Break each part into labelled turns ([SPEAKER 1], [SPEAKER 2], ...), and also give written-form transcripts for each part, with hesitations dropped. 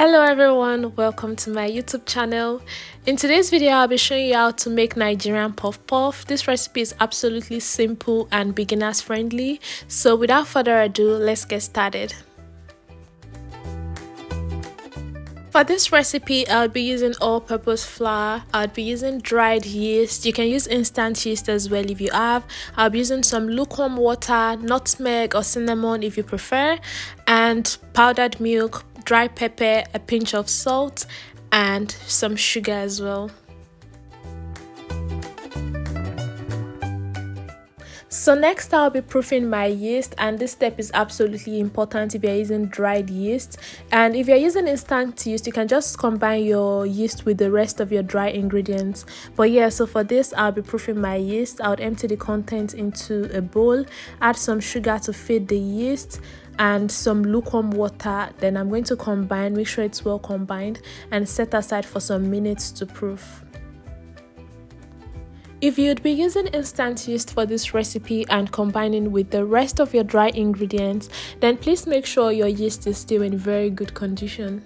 [SPEAKER 1] Hello everyone, welcome to my YouTube channel. In today's video, I'll be showing you how to make Nigerian puff puff. This recipe is absolutely simple and beginners friendly. So without further ado, let's get started. For this recipe, I'll be using all-purpose flour. I'll be using dried yeast. You can use instant yeast as well if you have. I'll be using some lukewarm water, nutmeg or cinnamon if you prefer, and powdered milk, dry pepper, a pinch of salt, and some sugar as well. So next I'll be proofing my yeast, and this step is absolutely important if you're using dried yeast. And if you're using instant yeast, you can just combine your yeast with the rest of your dry ingredients. But yeah, so for this I'll be proofing my yeast. I would empty the contents into a bowl, add some sugar to feed the yeast, and some lukewarm water. Then I'm going to combine, make sure it's well combined, and set aside for some minutes to proof. If you'd be using instant yeast for this recipe and combining with the rest of your dry ingredients, then please make sure your yeast is still in very good condition.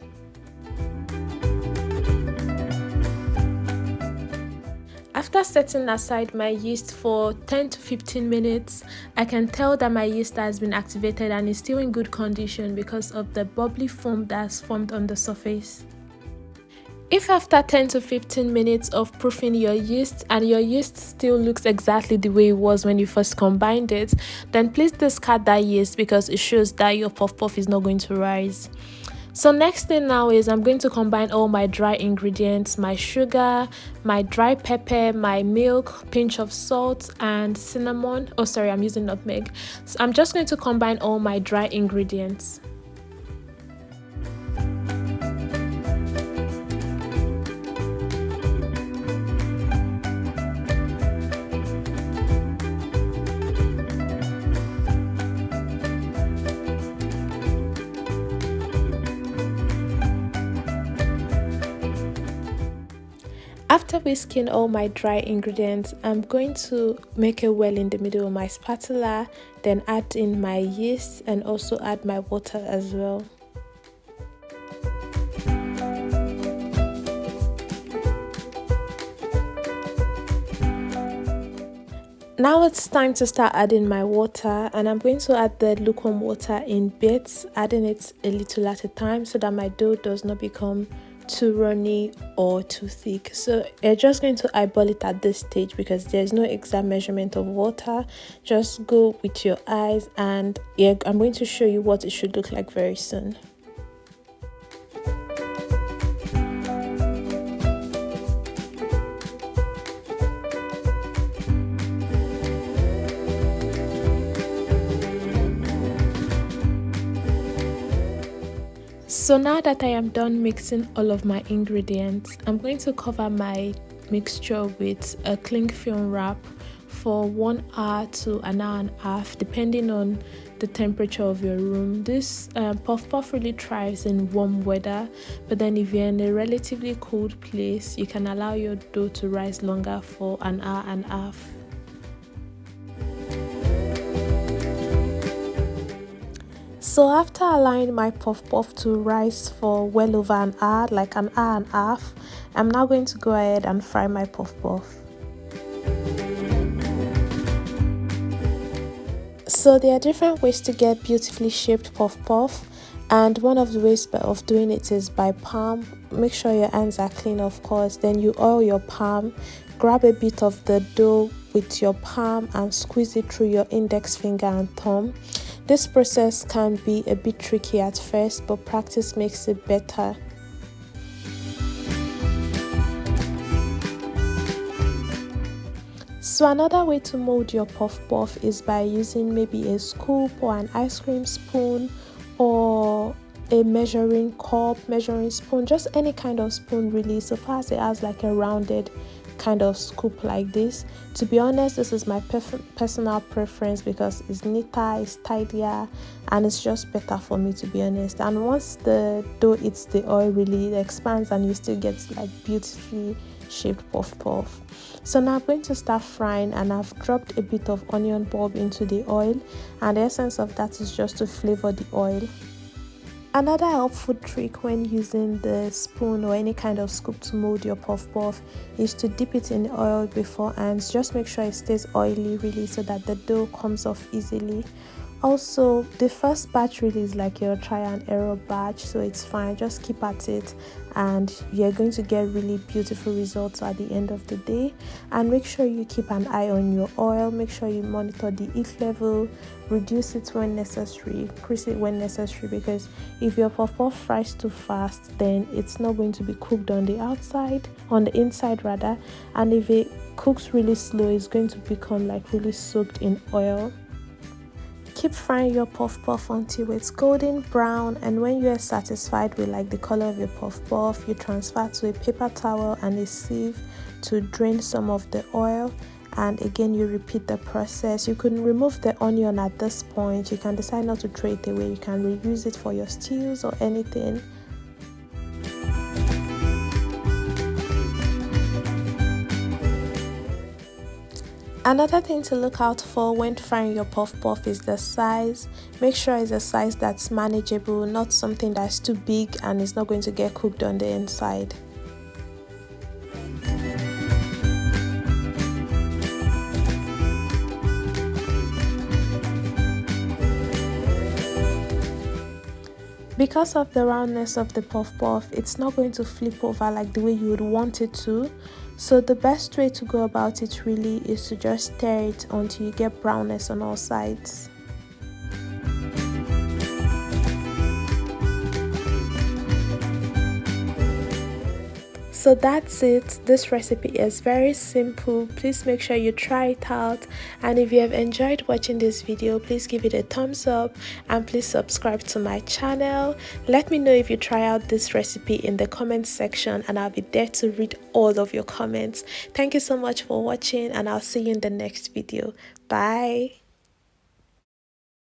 [SPEAKER 1] After setting aside my yeast for 10 to 15 minutes, I can tell that my yeast has been activated and is still in good condition because of the bubbly foam that's formed on the surface. If after 10 to 15 minutes of proofing your yeast and your yeast still looks exactly the way it was when you first combined it, then please discard that yeast because it shows that your puff puff is not going to rise. So next thing now is I'm going to combine all my dry ingredients, my sugar, my dry pepper, my milk, pinch of salt, and cinnamon. Oh sorry, I'm using nutmeg. So I'm just going to combine all my dry ingredients. After whisking all my dry ingredients, I'm going to make a well in the middle of my spatula, then add in my yeast and also add my water as well. Now it's time to start adding my water, and I'm going to add the lukewarm water in bits, adding it a little at a time so that my dough does not become too runny or too thick. So you're just going to eyeball it at this stage because there's no exact measurement of water. Just go with your eyes, and yeah, I'm going to show you what it should look like very soon. So now that I am done mixing all of my ingredients, I'm going to cover my mixture with a cling film wrap for 1 hour to an hour and a half, depending on the temperature of your room. This puff puff really thrives in warm weather, but then if you're in a relatively cold place, you can allow your dough to rise longer for an hour and a half. So after allowing my puff puff to rise for well over an hour, like an hour and a half, I'm now going to go ahead and fry my puff puff. So there are different ways to get beautifully shaped puff puff, and one of the ways of doing it is by palm. Make sure your hands are clean, of course. Then you oil your palm, grab a bit of the dough with your palm and squeeze it through your index finger and thumb. This process can be a bit tricky at first, but practice makes it better. So another way to mold your puff puff is by using maybe a scoop or an ice cream spoon or a measuring cup, measuring spoon, just any kind of spoon really, so far as it has like a rounded kind of scoop like this. To be honest, this is my personal preference because it's neater, it's tidier, and it's just better for me, to be honest. And once the dough hits the oil, really it expands and you still get like beautifully shaped puff puff. So now I'm going to start frying, and I've dropped a bit of onion bulb into the oil, and the essence of that is just to flavor the oil. Another helpful trick when using the spoon or any kind of scoop to mold your puff puff is to dip it in oil beforehand. Just make sure it stays oily really so that the dough comes off easily. Also, the first batch really is like your try and error batch, so it's fine, just keep at it and you're going to get really beautiful results at the end of the day. And make sure you keep an eye on your oil, make sure you monitor the heat level, reduce it when necessary, increase it when necessary, because if your puff puff fries too fast, then it's not going to be cooked on the inside rather, and if it cooks really slow, it's going to become like really soaked in oil. Keep frying your puff puff until it's golden brown, and when you are satisfied with like the color of your puff puff, you transfer to a paper towel and a sieve to drain some of the oil. And again, you repeat the process. You can remove the onion at this point. You can decide not to throw it away. You can reuse it for your stews or anything. Another thing to look out for when frying your puff puff is the size. Make sure it's a size that's manageable, not something that's too big and is not going to get cooked on the inside. Because of the roundness of the puff puff, it's not going to flip over like the way you would want it to. So the best way to go about it really is to just stir it until you get brownness on all sides. So that's it. This recipe is very simple. Please make sure you try it out, and if you have enjoyed watching this video, please give it a thumbs up and please subscribe to my channel. Let me know if you try out this recipe in the comment section, and I'll be there to read all of your comments. Thank you so much for watching, and I'll see you in the next video. Bye.